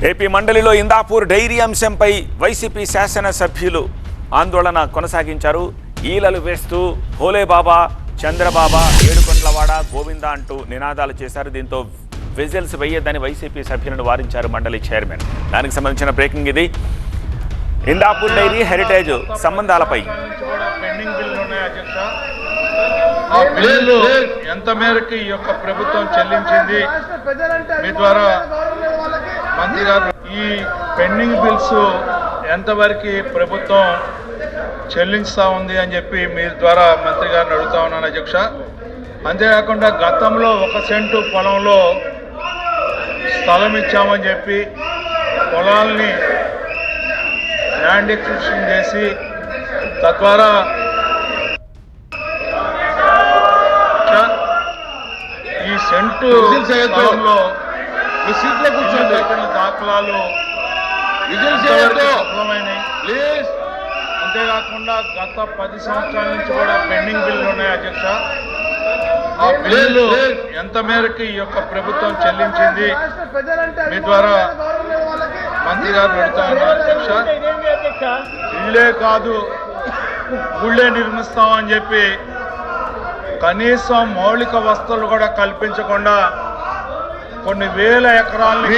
AP మండలిలో Indapur dairy అంశంపై YCP శాసనసభ్యులు ఆందోళన కొనసాగించారు. ఈలలు వేస్తూ భోలే బాబా, చంద్రబాబా, ఏడుకొండలవాడ, గోవింద అంటూ నినాదాలు చేశారు. దీంతో విజిల్స్ వేయొద్దని వైసీపీ సభ్యులను వారించారు మండలి చైర్మన్. దానికి సంబంధించిన బ్రేకింగ్ ఇది. ఇందాపూర్ డైరీ హెరిటేజ్ సంబంధాలపై ఆ బిల్లు ఎంత మేరకు ఈ యొక్క ప్రభుత్వం చెల్లించింది మీ ద్వారా మంత్రి గారు, ఈ పెండింగ్ బిల్స్ ఎంతవరకు ప్రభుత్వం చెల్లించుతా ఉంది అని చెప్పి మీ ద్వారా మంత్రి గారిని అడుగుతా ఉన్నాను అధ్యక్ష. అంతేకాకుండా గతంలో 1 సెంటు పొలంలో స్థలం ఇచ్చామని చెప్పి పొలాల్ని ల్యాండ్ ఎక్విజిషన్ చేసి తద్వారా ఈ సెంటు స్థలంలో దాఖలాలు విఫలమైనవి. అంతేకాకుండా గత 10 సంవత్సరాల నుంచి కూడా పెండింగ్ బిల్లు ఉన్నాయి అధ్యక్ష. ఆ బిల్లు ఎంత మేరకు ఈ యొక్క ప్రభుత్వం చెల్లించింది మీ ద్వారా మంత్రి గారు అడుగుతా ఉన్నారు అధ్యక్ష. ఇల్లే కాదు గుళ్ళే నిర్మిస్తామని చెప్పి కనీసం మౌలిక వసతులు కూడా కల్పించకుండా కొన్ని వేల ఎకరాలను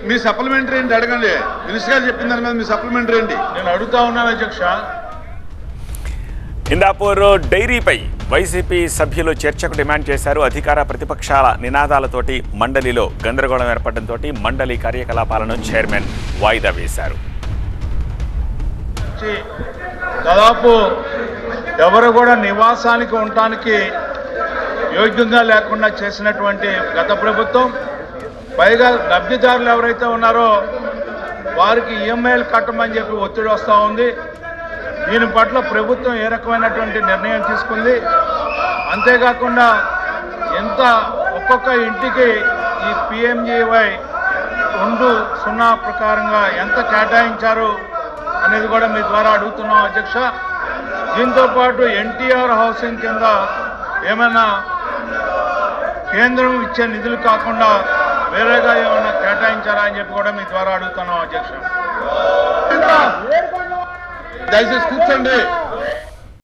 మీ సప్లిమెంటరీ ఏంటి అడగండి. మినిస్టర్ గారు చెప్పిన దాని మీద మీ సప్లిమెంటరీ ఏంటి నేను అడుగుతా ఉన్నాను అధ్యక్ష. ఇందాపూర్ డైరీపై వైసీపీ సభ్యులు చర్చకు డిమాండ్ చేశారు. అధికార ప్రతిపక్షాల నినాదాలతోటి మండలిలో గందరగోళం ఏర్పడడంతో మండలి కార్యకలాపాలను చైర్మన్ వాయిదా వేశారు. దాదాపు ఎవరు కూడా నివాసానికి ఉండటానికి యోగ్యంగా లేకుండా చేసినటువంటి గత ప్రభుత్వం, పైగా లబ్ధిదారులు ఎవరైతే ఉన్నారో వారికి ఈఎంఐలు కట్టమని చెప్పి ఒత్తిడి వస్తూ ఉంది. దీని పట్ల ప్రభుత్వం ఏ రకమైనటువంటి నిర్ణయం తీసుకుంది, అంతేకాకుండా ఎంత ఒక్కొక్క ఇంటికి ఈ PMGY 2.0 ప్రకారంగా ఎంత కేటాయించారు అనేది కూడా మీ ద్వారా అడుగుతున్నాం అధ్యక్ష. దీంతోపాటు NTR హౌసింగ్ కింద ఏమైనా కేంద్రం ఇచ్చే నిధులు కాకుండా వేరేగా ఏమైనా కేటాయించారా అని చెప్పి కూడా మీ ద్వారా అడుగుతున్నాం అధ్యక్ష. దయచేసి కూర్చోండి.